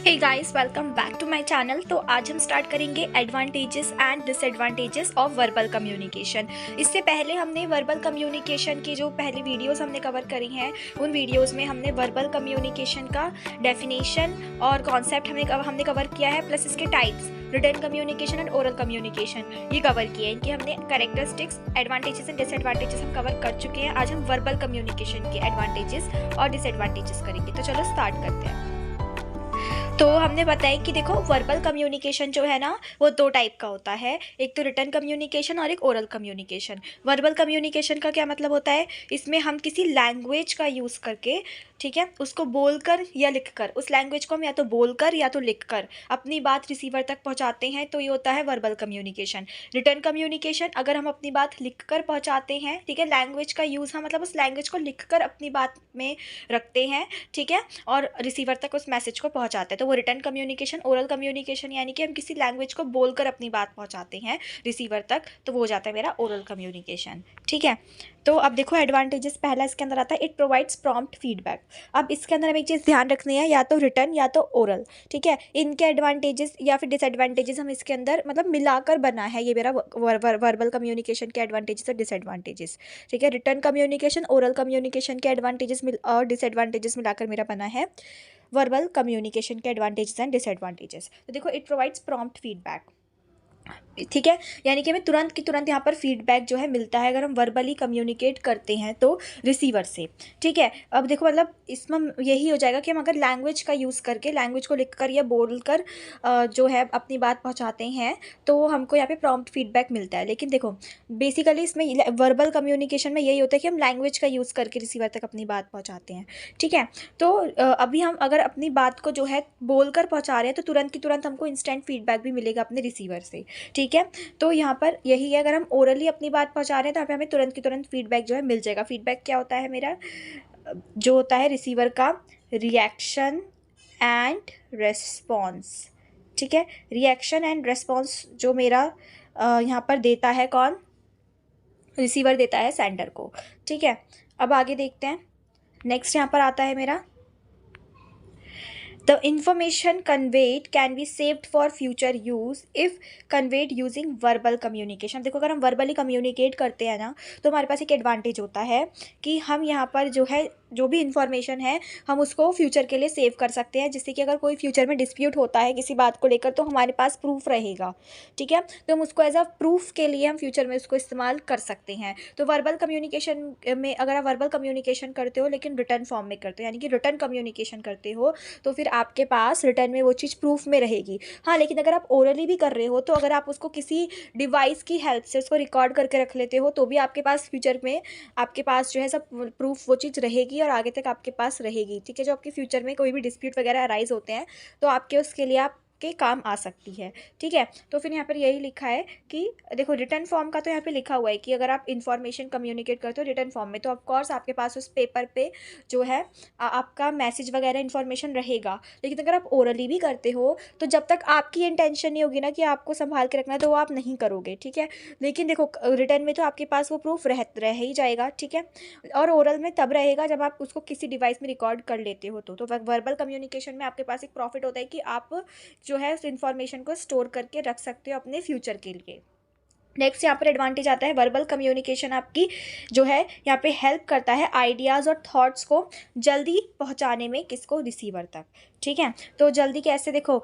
Hey guys, welcome back to my channel. तो आज हम स्टार्ट करेंगे advantages and disadvantages of verbal communication. इससे पहले हमने वर्बल कम्युनिकेशन की जो पहले वीडियोस हमने कवर करी हैं, उन वीडियोस में हमने वर्बल कम्युनिकेशन का डेफिनेशन और कॉन्सेप्ट हमने कवर किया है, प्लस इसके types written communication and oral communication ये कवर किए हैं। इनके हमने कैरेक्टरिस्टिक्स, एडवांटेजेस एंड डिसएडवांटेजेस हम कवर कर चुके हैं। आज हम वर्बल कम्युनिकेशन के एडवांटेजेस और डिसएडवांटेजेस करेंगे। तो चलो स्टार्ट करते हैं। तो हमने बताया कि देखो, वर्बल कम्युनिकेशन जो है ना, वो दो टाइप का होता है। एक तो रिटन कम्युनिकेशन और एक ओरल कम्युनिकेशन। वर्बल कम्युनिकेशन का क्या मतलब होता है? इसमें हम किसी लैंग्वेज का यूज़ करके, ठीक है, उसको बोलकर या लिखकर, उस लैंग्वेज को हम या तो बोलकर या तो लिखकर अपनी बात रिसीवर तक पहुंचाते हैं, तो ये होता है वर्बल कम्युनिकेशन। रिटन कम्युनिकेशन, अगर हम अपनी बात लिखकर पहुंचाते हैं, ठीक है, लैंग्वेज का यूज़ हम मतलब उस लैंग्वेज को लिखकर अपनी बात में रखते हैं, ठीक है, और रिसीवर तक उस मैसेज को पहुंचाते हैं, तो वो रिटन कम्युनिकेशन। ओरल कम्युनिकेशन यानी कि हम किसी लैंग्वेज को बोलकर अपनी बात पहुंचाते हैं रिसीवर तक, तो वो हो जाता है मेरा ओरल कम्युनिकेशन, ठीक है। तो अब देखो एडवांटेजेस, पहला इसके अंदर आता है इट प्रोवाइड्स प्रॉम्प्ट फीडबैक। अब इसके अंदर हमें एक चीज़ ध्यान रखनी है, या तो रिटन या तो ओरल, ठीक है। इनके एडवांटेजेस या फिर डिसएडवांटेजेस हम इसके अंदर मतलब मिलाकर बना है ये मेरा वर्बल कम्युनिकेशन के एडवांटेजेस और डिसएडवांटेजेस, ठीक है। रिटन कम्युनिकेशन, ओरल कम्युनिकेशन के एडवांटेजेस और डिसएडवांटेजेस मिलाकर मेरा बना है वर्बल कम्युनिकेशन के एडवांटेजेस एंड डिसएडवांटेजेस। तो देखो, इट प्रोवाइड्स प्रॉम्प्ट फीडबैक, ठीक है, यानी कि हमें तुरंत की तुरंत यहाँ पर फीडबैक जो है मिलता है अगर हम वर्बली कम्युनिकेट करते हैं तो रिसीवर से, ठीक है। अब देखो, मतलब इसमें यही हो जाएगा कि हम अगर लैंग्वेज का यूज़ करके, लैंग्वेज को लिखकर या बोलकर जो है अपनी बात पहुँचाते हैं, तो हमको यहाँ पे प्रॉम्प्ट फीडबैक मिलता है। लेकिन देखो, बेसिकली इसमें वर्बल कम्युनिकेशन में यही होता है कि हम लैंग्वेज का यूज़ करके रिसीवर तक अपनी बात पहुँचाते हैं, ठीक है। तो अभी हम अगर अपनी बात को जो है बोलकर पहुँचा रहे हैं, तो तुरंत की तुरंत हमको इंस्टेंट फीडबैक भी मिलेगा अपने रिसीवर से, ठीक है। तो यहाँ पर यही है, अगर हम ओरली अपनी बात पहुँचा रहे हैं तो यहाँ पे हमें तुरंत की तुरंत फीडबैक जो है मिल जाएगा। फीडबैक क्या होता है मेरा? जो होता है रिसीवर का रिएक्शन एंड रेस्पॉन्स, ठीक है। रिएक्शन एंड रेस्पॉन्स जो मेरा यहाँ पर देता है कौन? रिसीवर देता है सेंडर को, ठीक है। अब आगे देखते हैं। नेक्स्ट यहाँ पर आता है मेरा The information conveyed can be saved for future use if conveyed using verbal communication। देखो, अगर हम वर्बली कम्युनिकेट करते हैं ना, तो हमारे पास एक एडवांटेज होता है कि हम यहाँ पर जो है, जो भी इंफॉर्मेशन है, हम उसको फ्यूचर के लिए सेव कर सकते हैं, जिससे कि अगर कोई फ्यूचर में डिस्प्यूट होता है किसी बात को लेकर, तो हमारे पास प्रूफ रहेगा, ठीक है। तो हम उसको एज अ प्रूफ के लिए हम फ्यूचर में उसको इस्तेमाल कर सकते हैं। तो वर्बल कम्युनिकेशन में अगर आप वर्बल कम्युनिकेशन करते हो लेकिन रिटर्न फॉर्म में करते हो, यानी कि रिटर्न कम्युनिकेशन करते हो, तो फिर आपके पास रिटर्न में वो चीज़ प्रूफ में रहेगी। हाँ, लेकिन अगर आप ओरली भी कर रहे हो, तो अगर आप उसको किसी डिवाइस की हेल्प से उसको रिकॉर्ड करके रख लेते हो, तो भी आपके पास फ्यूचर में आपके पास जो है सब प्रूफ वो चीज़ रहेगी और आगे तक आपके पास रहेगी, ठीक है। जो आपके फ्यूचर में कोई भी डिस्प्यूट वगैरह अराइज होते हैं, तो आपके उसके लिए आप के काम आ सकती है, ठीक है। तो फिर यहाँ पर यही लिखा है कि देखो, रिटर्न फॉर्म का तो यहाँ पे लिखा हुआ है कि अगर आप इन्फॉर्मेशन कम्युनिकेट करते हो रिटर्न फॉर्म में, तो ऑफकोर्स आपके पास उस पेपर पे जो है आपका मैसेज वगैरह इन्फॉर्मेशन रहेगा। लेकिन अगर आप ओरली भी करते हो, तो जब तक आपकी इंटेंशन नहीं होगी ना कि आपको संभाल के रखना है, तो वो आप नहीं करोगे, ठीक है। लेकिन देखो, रिटर्न में तो आपके पास वो प्रूफ रह ही जाएगा, ठीक है। और ओरल में तब रहेगा जब आप उसको किसी डिवाइस में रिकॉर्ड कर लेते हो। तो वर्बल कम्युनिकेशन में आपके पास एक प्रॉफिट होता है कि आप जो है उस इन्फॉर्मेशन को स्टोर करके रख सकते हो अपने फ्यूचर के लिए। नेक्स्ट यहाँ पर एडवांटेज आता है, वर्बल कम्युनिकेशन आपकी जो है यहाँ पे हेल्प करता है आइडियाज़ और थॉट्स को जल्दी पहुँचाने में, किसको? रिसीवर तक, ठीक है। तो जल्दी कैसे? देखो,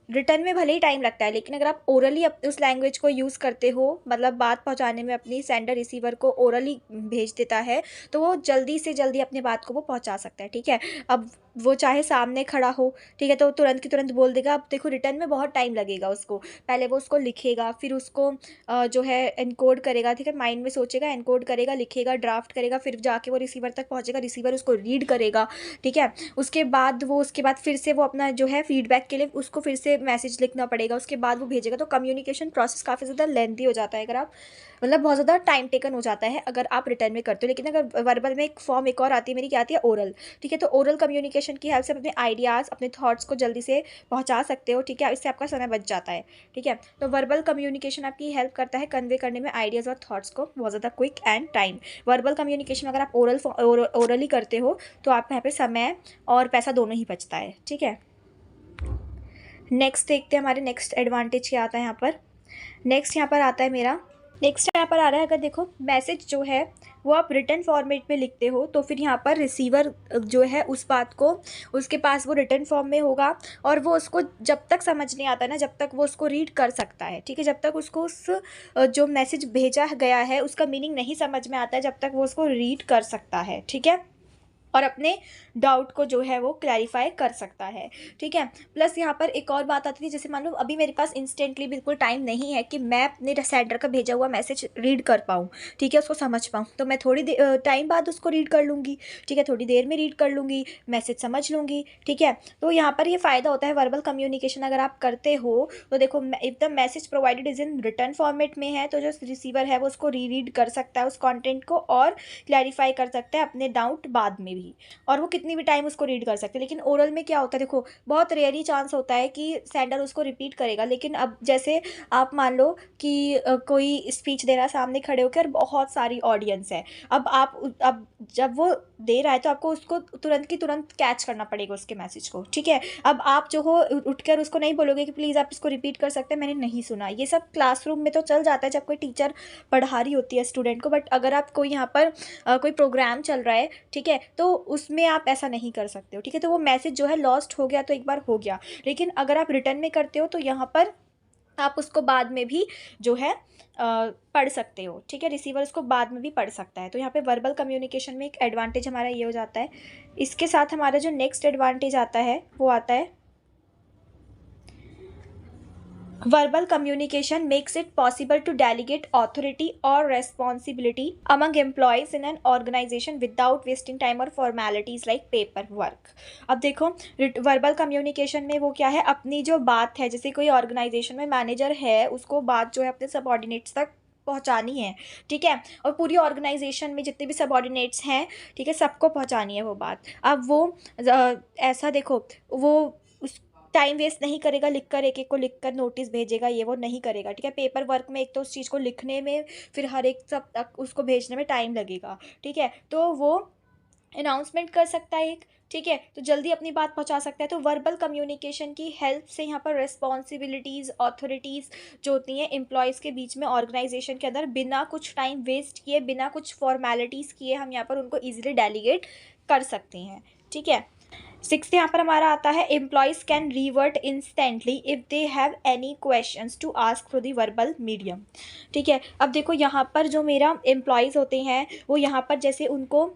रिटर्न में भले ही टाइम लगता है, लेकिन अगर आप ओरली उस लैंग्वेज को यूज़ करते हो, मतलब बात पहुंचाने में अपनी सेंडर रिसीवर को ओरली भेज देता है, तो वो जल्दी से जल्दी अपनी बात को वो पहुंचा सकता है, ठीक है। अब वो चाहे सामने खड़ा हो, ठीक है, तो तुरंत की तुरंत बोल देगा। अब देखो, रिटर्न में बहुत टाइम लगेगा उसको, पहले वो उसको लिखेगा, फिर उसको जो है एनकोड करेगा, ठीक है, माइंड में सोचेगा, एनकोड करेगा, लिखेगा, ड्राफ्ट करेगा, फिर जाके वो रिसीवर तक पहुंचेगा, रिसीवर उसको रीड करेगा, ठीक है। उसके बाद फिर से वो अपना जो है फीडबैक के लिए उसको फिर से मैसेज लिखना पड़ेगा, उसके बाद वो भेजेगा। तो कम्युनिकेशन प्रोसेस काफ़ी ज़्यादा लेंथी हो जाता है, अगर आप मतलब बहुत ज़्यादा टाइम टेकन हो जाता है अगर आप रिटर्न में करते हो। लेकिन अगर वर्बल में एक फॉर्म एक और आती है मेरी, क्या आती है? ओरल, ठीक है। तो ओरल कम्युनिकेशन की हेल्प से अपने आइडियाज़, अपने थॉट्स को जल्दी से पहुंचा सकते हो, ठीक है। इससे आपका समय बच जाता है, ठीक है। तो वर्बल कम्युनिकेशन आपकी हेल्प करता है कन्वे करने में आइडियाज़ और थॉट्स को बहुत ज़्यादा quick and time. Verbal communication अगर आप ओरली करते हो, तो आप यहाँ पे समय और पैसा दोनों ही बचता है, ठीक है। नेक्स्ट देखते हैं हमारे नेक्स्ट एडवांटेज क्या आता है यहाँ पर। नेक्स्ट यहाँ पर आता है मेरा, नेक्स्ट यहाँ पर आ रहा है, अगर देखो मैसेज जो है वो आप रिटन फॉर्मेट में लिखते हो तो फिर यहाँ पर रिसीवर जो है उस बात को, उसके पास वो रिटन फॉर्म में होगा और वो उसको जब तक समझ नहीं आता ना, जब तक वो उसको रीड कर सकता है, ठीक है, जब तक उसको उस जो मैसेज भेजा गया है उसका मीनिंग नहीं समझ में आता है, जब तक वो उसको रीड कर सकता है, ठीक है, और अपने डाउट को जो है वो क्लैरिफाई कर सकता है, ठीक है। प्लस यहाँ पर एक और बात आती थी, जैसे मान लो अभी मेरे पास इंस्टेंटली बिल्कुल टाइम नहीं है कि मैं अपने सेंडर का भेजा हुआ मैसेज रीड कर पाऊँ, ठीक है, उसको समझ पाऊँ, तो मैं थोड़ी टाइम बाद उसको रीड कर लूँगी, ठीक है, थोड़ी देर में रीड कर लूँगी, मैसेज समझ लूँगी, ठीक है। तो यहाँ पर ये फ़ायदा होता है वर्बल कम्युनिकेशन अगर आप करते हो तो देखो, if the message provided is in return format में है तो जो रिसीवर है वो उसको रीड कर सकता है उस कॉन्टेंट को और क्लैरिफाई कर सकता है अपने डाउट बाद में भी, और वो कितनी भी टाइम उसको रीड कर सकते हैं। लेकिन ओरल में क्या होता है, देखो बहुत रेयरली चांस होता है कि सेंडर उसको रिपीट करेगा, लेकिन अब जैसे आप मान लो कि कोई स्पीच दे रहा है सामने खड़े होकर, बहुत सारी ऑडियंस है, अब जब वो दे रहा है तो आपको उसको तुरंत की तुरंत कैच करना पड़ेगा उसके मैसेज को, ठीक है। अब आप जो हो उठकर उसको नहीं बोलोगे कि प्लीज़ आप इसको रिपीट कर सकते हैं, मैंने नहीं सुना, ये सब क्लासरूम में तो चल जाता है जब कोई टीचर पढ़ा रही होती है स्टूडेंट को, बट अगर आप कोई यहाँ पर कोई प्रोग्राम चल रहा है, ठीक है, तो उसमें आप ऐसा नहीं कर सकते हो, ठीक है, तो वो मैसेज जो है लॉस्ट हो गया तो एक बार हो गया, लेकिन अगर आप रिटर्न में करते हो तो यहाँ पर आप उसको बाद में भी जो है पढ़ सकते हो, ठीक है, रिसीवर उसको बाद में भी पढ़ सकता है। तो यहाँ पे वर्बल कम्युनिकेशन में एक एडवांटेज हमारा ये हो जाता है। इसके साथ हमारा जो नेक्स्ट एडवांटेज आता है वो आता है, verbal communication makes it possible to delegate authority or responsibility among employees in an organization without wasting time or formalities like paperwork। अब देखो वर्बल कम्युनिकेशन में वो क्या है, अपनी जो बात है, जैसे कोई ऑर्गेनाइजेशन में मैनेजर है उसको बात जो है अपने सबऑर्डिनेट्स तक पहुंचानी है, ठीक है, और पूरी ऑर्गेनाइजेशन में जितने भी सबऑर्डिनेट्स हैं, ठीक है, सबको पहुंचानी है वो बात। अब वो ऐसा देखो, वो उस टाइम वेस्ट नहीं करेगा लिख कर, एक एक को लिख कर नोटिस भेजेगा, ये वो नहीं करेगा, ठीक है। पेपर वर्क में एक तो उस चीज़ को लिखने में, फिर हर एक सब तक उसको भेजने में टाइम लगेगा, ठीक है, तो वो अनाउंसमेंट कर सकता है एक, ठीक है, तो जल्दी अपनी बात पहुंचा सकता है। तो वर्बल कम्युनिकेशन की हेल्प से यहाँ पर रिस्पॉन्सिबिलिटीज़ ऑथोरिटीज़ जो होती हैं एम्प्लॉयज़ के बीच में ऑर्गेनाइजेशन के अंदर, बिना कुछ टाइम वेस्ट किए, बिना कुछ फॉर्मेलिटीज़ किए, हम यहाँ पर उनको ईजिली डेलीगेट कर सकते हैं, ठीक है। सिक्स्थ यहाँ पर हमारा आता है, employees can revert instantly if they have any questions to ask through the verbal medium, ठीक है। अब देखो यहाँ पर जो मेरा एम्प्लॉयज़ होते हैं वो यहाँ पर जैसे उनको,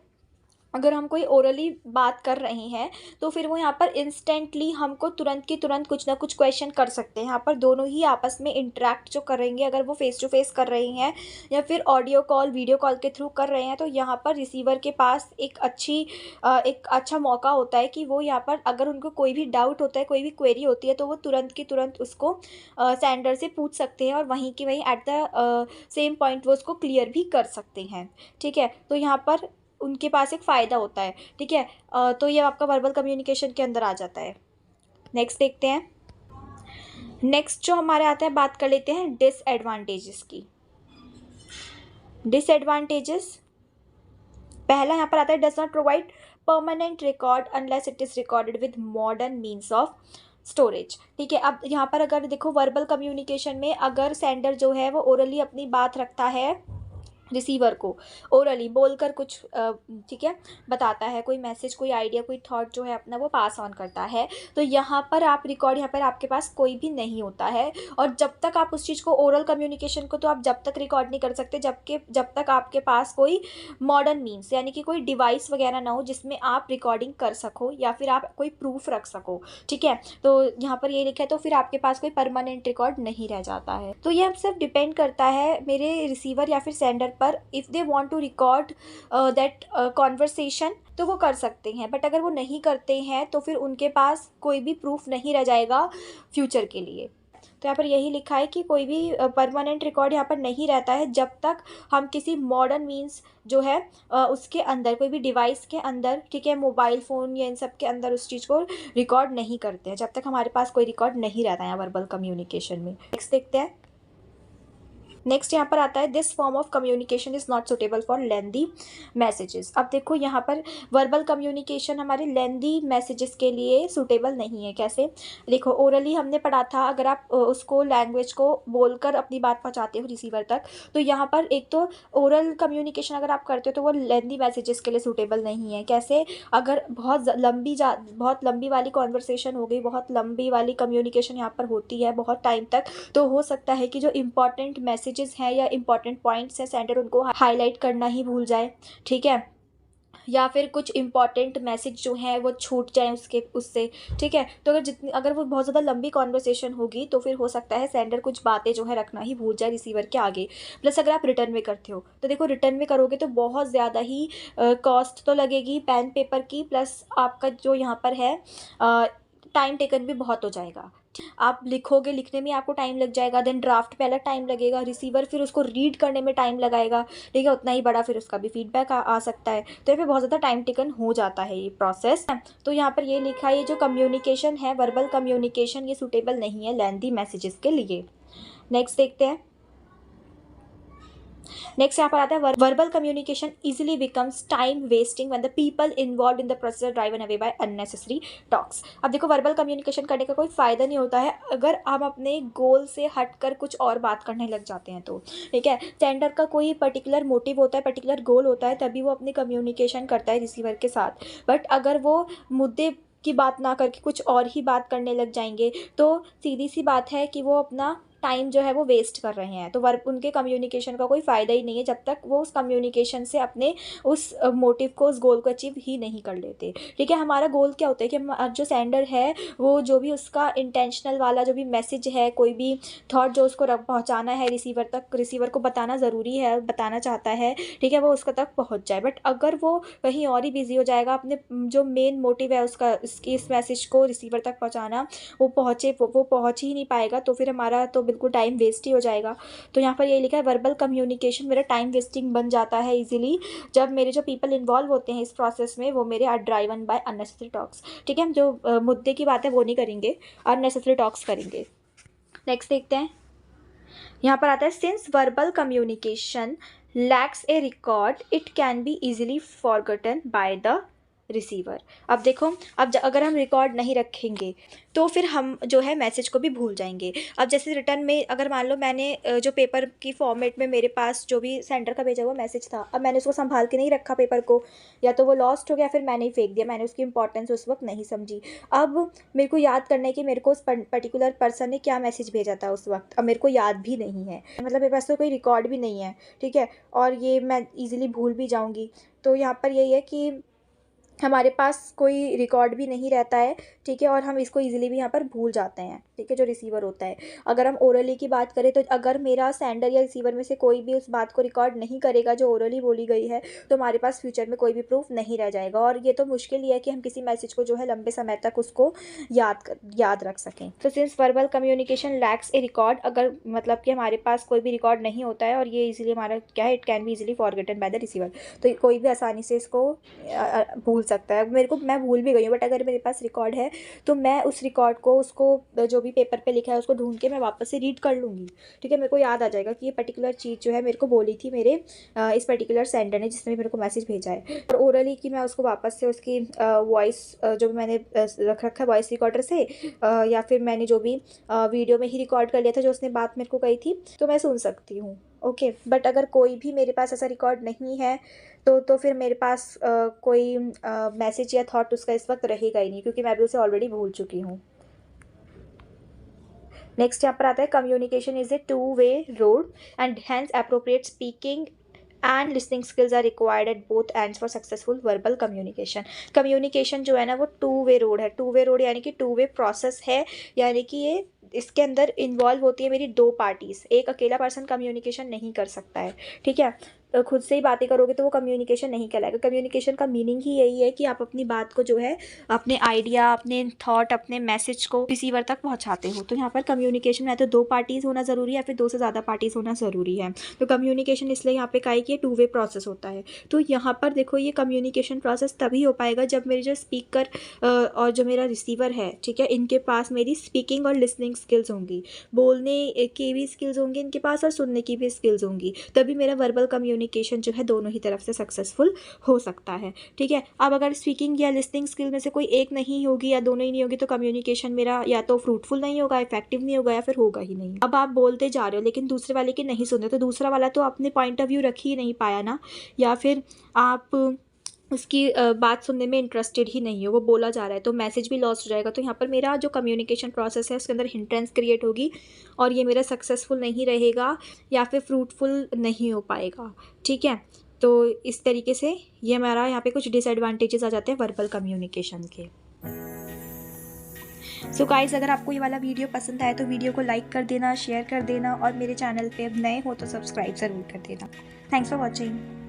अगर हम कोई ओरली बात कर रहे हैं तो फिर वो यहाँ पर इंस्टेंटली हमको तुरंत की तुरंत कुछ ना कुछ क्वेश्चन कर सकते हैं। यहाँ पर दोनों ही आपस में इंटरेक्ट जो करेंगे, अगर वो फेस टू फेस कर रहे हैं या फिर ऑडियो कॉल वीडियो कॉल के थ्रू कर रहे हैं, तो यहाँ पर रिसीवर के पास एक अच्छा मौका होता है कि वो यहाँ पर अगर उनको कोई भी डाउट होता है, कोई भी क्वेरी होती है, तो वो तुरंत की तुरंत उसको सेंडर से पूछ सकते हैं और वहीं की वहीं एट द सेम पॉइंट वो उसको क्लियर भी कर सकते हैं, ठीक है। तो यहाँ पर उनके पास एक फ़ायदा होता है, ठीक है। तो ये आपका वर्बल कम्युनिकेशन के अंदर आ जाता है। नेक्स्ट देखते हैं, नेक्स्ट जो हमारे आता है, बात कर लेते हैं डिसएडवांटेजेस की। डिसएडवांटेजेस पहला यहाँ पर आता है, does not provide permanent record unless it is recorded with modern means of storage, ठीक है। अब यहाँ पर अगर देखो वर्बल कम्युनिकेशन में अगर सेंडर जो है वो ओरली अपनी बात रखता है रिसीवर को, ओरली बोलकर कुछ ठीक है बताता है, कोई मैसेज, कोई आइडिया, कोई थॉट जो है अपना वो पास ऑन करता है, तो यहाँ पर आप रिकॉर्ड, यहाँ पर आपके पास कोई भी नहीं होता है। और जब तक आप उस चीज़ को, ओरल कम्युनिकेशन को तो आप जब तक रिकॉर्ड नहीं कर सकते जब तक आपके पास कोई मॉडर्न मीन्स यानी कि कोई डिवाइस वगैरह ना हो जिसमें आप रिकॉर्डिंग कर सको या फिर आप कोई प्रूफ रख सको, ठीक है। तो यहाँ पर ये लिखा है, तो फिर आपके पास कोई परमानेंट रिकॉर्ड नहीं रह जाता है। तो ये अब सिर्फ डिपेंड करता है मेरे रिसीवर या फिर सेंडर पर, if they want to record that conversation तो वो कर सकते हैं, बट अगर वो नहीं करते हैं तो फिर उनके पास कोई भी प्रूफ नहीं रह जाएगा फ्यूचर के लिए। तो यहाँ पर यही लिखा है कि कोई भी परमानेंट रिकॉर्ड यहाँ पर नहीं रहता है जब तक हम किसी मॉडर्न मीन्स जो है उसके अंदर, कोई भी डिवाइस के अंदर, ठीक है, मोबाइल फ़ोन या इन सब के अंदर उस चीज़ को रिकॉर्ड नहीं करते हैं, जब तक हमारे पास कोई रिकॉर्ड नहीं रहता है वर्बल कम्युनिकेशन में। नेक्स्ट देखते हैं, नेक्स्ट यहाँ पर आता है this form of communication is not suitable for lengthy messages. अब देखो यहाँ पर वर्बल कम्युनिकेशन हमारे लेंदी मैसेजेस के लिए सुटेबल नहीं है। कैसे? देखो ओरली हमने पढ़ा था, अगर आप उसको लैंग्वेज को बोलकर अपनी बात पहुँचाते हो रिसीवर तक, तो यहाँ पर एक तो ओरल कम्युनिकेशन अगर आप करते हो तो वो लेंदी मैसेजेस के लिए सुटेबल नहीं है। कैसे? अगर बहुत लंबी वाली कॉन्वर्सेशन हो गई, बहुत लंबी वाली कम्युनिकेशन यहाँ पर होती है बहुत टाइम तक, तो हो सकता है कि जो इम्पॉर्टेंट मैसेजेस हैं या इम्पॉर्टेंट पॉइंट्स हैं सेंडर उनको हाईलाइट करना ही भूल जाए, ठीक है, या फिर कुछ इम्पॉर्टेंट मैसेज जो हैं वो छूट जाएँ उससे, ठीक है। तो अगर वो बहुत ज़्यादा लंबी कॉन्वर्सेशन होगी तो फिर हो सकता है सेंडर कुछ बातें जो है रखना ही भूल जाए रिसीवर के आगे। प्लस अगर आप रिटर्न में करते हो तो देखो रिटर्न में करोगे तो बहुत ज़्यादा ही कॉस्ट तो लगेगी पेन पेपर की, प्लस आपका जो यहाँ पर है टाइम टेकन भी बहुत हो जाएगा। आप लिखोगे, लिखने में आपको टाइम लग जाएगा, देन ड्राफ्ट पे अलग टाइम लगेगा, रिसीवर फिर उसको रीड करने में टाइम लगाएगा, ठीक है, उतना ही बड़ा फिर उसका भी फीडबैक आ सकता है। तो ये पे बहुत ज़्यादा टाइम टेकन हो जाता है ये प्रोसेस। तो यहाँ पर ये लिखा है ये जो कम्युनिकेशन है वर्बल कम्युनिकेशन ये सूटेबल नहीं है लेंथी मैसेजेस के लिए। नेक्स्ट देखते हैं। नेक्स्ट यहाँ पर आता है verbal communication easily becomes time wasting when the people involve in the process are driven away by unnecessary talks. अब देखो वर्बल कम्युनिकेशन करने का कोई फ़ायदा नहीं होता है अगर हम अपने गोल से हटकर कुछ और बात करने लग जाते हैं तो, ठीक है। सेंडर का कोई पर्टिकुलर मोटिव होता है, पर्टिकुलर गोल होता है, तभी वो अपनी कम्युनिकेशन करता है रिसीवर के साथ। बट अगर वो मुद्दे की बात ना करके कुछ और ही बात करने लग जाएंगे तो सीधी सी बात है कि वो अपना टाइम जो है वो वेस्ट कर रहे हैं। तो वर्क उनके कम्युनिकेशन का कोई फ़ायदा ही नहीं है जब तक वो उस कम्युनिकेशन से अपने उस मोटिव को, उस गोल को अचीव ही नहीं कर लेते, ठीक है। हमारा गोल क्या होता है कि हम जो सेंडर है वो जो भी उसका इंटेंशनल वाला जो भी मैसेज है, कोई भी थॉट जो उसको पहुँचाना है रिसीवर तक, रिसीवर को बताना ज़रूरी है, बताना चाहता है, ठीक है, वो उसका तक पहुँच जाए। बट अगर वो कहीं और ही बिज़ी हो जाएगा, अपने जो मेन मोटिव है उसका इस मैसेज को रिसीवर तक पहुँचाना, वो पहुँच ही नहीं पाएगा, तो फिर हमारा तो बिल्कुल टाइम वेस्ट ही हो जाएगा। तो यहाँ पर ये लिखा है वर्बल कम्युनिकेशन मेरा टाइम वेस्टिंग बन जाता है इजीली जब मेरे जो पीपल इन्वॉल्व होते हैं इस प्रोसेस में वो मेरे are driven by unnecessary talks, ठीक है। हम जो मुद्दे की बात है वो नहीं करेंगे, अननेसेसरी टॉक्स करेंगे। नेक्स्ट देखते हैं। यहाँ पर आता है since verbal communication lakhs A record it can be easily forgotten by the receiver. अब देखो, अगर हम रिकॉर्ड नहीं रखेंगे तो फिर हम जो है मैसेज को भी भूल जाएंगे। अब जैसे रिटर्न में अगर मान लो मैंने जो पेपर की फॉर्मेट में मेरे पास जो भी सेंटर का भेजा हुआ मैसेज था, अब मैंने उसको संभाल के नहीं रखा पेपर को, या तो वो लॉस्ट हो गया, फिर मैंने ही फेंक दिया, मैंने उसकी इंपॉर्टेंस उस वक्त नहीं समझी। अब मेरे को याद करना है कि मेरे को उस पर्टिकुलर पर्सन ने क्या मैसेज भेजा था उस वक्त, अब मेरे को याद भी नहीं है, मतलब मेरे पास तो कोई रिकॉर्ड भी नहीं है, ठीक है, और ये मैं ईजिली भूल भी जाऊँगी। तो यहाँ पर यही है कि हमारे पास कोई रिकॉर्ड भी नहीं रहता है, ठीक है, और हम इसको इजीली भी यहाँ पर भूल जाते हैं, ठीक है, जो रिसीवर होता है। अगर हम ओरली की बात करें तो अगर मेरा सेंडर या रिसीवर में से कोई भी उस बात को रिकॉर्ड नहीं करेगा जो ओरली बोली गई है, तो हमारे पास फ्यूचर में कोई भी प्रूफ नहीं रह जाएगा, और ये तो मुश्किल ही है कि हम किसी मैसेज को जो है लंबे समय तक उसको याद रख सकें। तो सिंस वर्बल कम्युनिकेशन लैक्स ए रिकॉर्ड, अगर मतलब कि हमारे पास कोई भी रिकॉर्ड नहीं होता है और ये इजीली हमारा क्या है, it can be easily forgotten by the receiver, तो कोई भी आसानी से इसको भूल सकता है। मैं भूल भी गई हूँ, बट अगर मेरे पास रिकॉर्ड है तो मैं उस रिकॉर्ड को, उसको जो भी पेपर पे लिखा है उसको ढूंढ के मैं वापस से रीड कर लूँगी, ठीक है। मेरे को याद आ जाएगा कि ये पर्टिकुलर चीज़ जो है मेरे को बोली थी मेरे इस पर्टिकुलर सेंडर ने जिसने मेरे को मैसेज भेजा है, और ओरली की मैं उसको वापस से उसकी वॉइस जो भी मैंने रख रखा है वॉइस रिकॉर्डर से, या फिर मैंने जो भी वीडियो में ही रिकॉर्ड कर लिया था जो उसने बात मेरे को कही थी, तो मैं सुन सकती हूँ, ओके। बट अगर कोई भी मेरे पास ऐसा रिकॉर्ड नहीं है तो फिर मेरे पास कोई मैसेज या थॉट उसका इस वक्त रहेगा ही नहीं, क्योंकि मैं भी उसे ऑलरेडी भूल चुकी हूँ। नेक्स्ट यहाँ पर आता है communication is a two way road and hence appropriate speaking and listening skills are required at both ends for successful verbal communication. Communication जो है ना वो 2-वे रोड है। 2-वे रोड यानी कि 2-वे प्रोसेस है, यानी कि ये इसके अंदर इन्वॉल्व होती है मेरी 2 पार्टीज़, एक अकेला पर्सन कम्युनिकेशन नहीं कर सकता है, ठीक है। खुद से ही बातें करोगे तो वो कम्युनिकेशन नहीं कहलाएगा। कम्युनिकेशन का मीनिंग ही यही है कि आप अपनी बात को जो है, अपने आइडिया, अपने थॉट, अपने मैसेज को रिसीवर तक पहुंचाते हो। तो यहाँ पर कम्युनिकेशन में तो 2 पार्टीज़ होना ज़रूरी है या फिर 2 से ज़्यादा पार्टीज़ होना ज़रूरी है। तो कम्युनिकेशन इसलिए यहाँ पे कहा है कि ये 2 वे प्रोसेस होता है। तो यहाँ पर देखो, ये कम्युनिकेशन प्रोसेस तभी हो पाएगा जब मेरी जो स्पीकर और जो मेरा रिसीवर है, ठीक है, इनके पास मेरी स्पीकिंग और लिसनिंग स्किल्स होंगी, बोलने की भी स्किल्स होंगी इनके पास और सुनने की भी स्किल्स होंगी, तभी मेरा वर्बल कम्युनिकेशन जो है दोनों ही तरफ से सक्सेसफुल हो सकता है। ठीक है, अब अगर स्पीकिंग या लिसनिंग स्किल में से कोई एक नहीं होगी या दोनों ही नहीं होगी तो कम्युनिकेशन मेरा या तो फ्रूटफुल नहीं होगा, इफेक्टिव नहीं होगा या फिर होगा ही नहीं। अब आप बोलते जा रहे हो लेकिन दूसरे वाले की नहीं सुन रहे, तो दूसरा वाला तो अपने पॉइंट ऑफ व्यू रख ही नहीं पाया ना, या फिर आप उसकी बात सुनने में इंटरेस्टेड ही नहीं हो, वो बोला जा रहा है तो मैसेज भी लॉस्ट हो जाएगा। तो यहाँ पर मेरा जो कम्युनिकेशन प्रोसेस है उसके अंदर हिंड्रेंस क्रिएट होगी और ये मेरा सक्सेसफुल नहीं रहेगा या फिर फ्रूटफुल नहीं हो पाएगा। ठीक है, तो इस तरीके से ये हमारा यहाँ पे कुछ डिसएडवांटेजेस आ जाते हैं वर्बल कम्युनिकेशन के। सो गाइज़, अगर आपको ये वाला वीडियो पसंद आए तो वीडियो को लाइक कर देना, शेयर कर देना और मेरे चैनल पे अब नए हो तो सब्सक्राइब ज़रूर कर देना। Thanks for watching.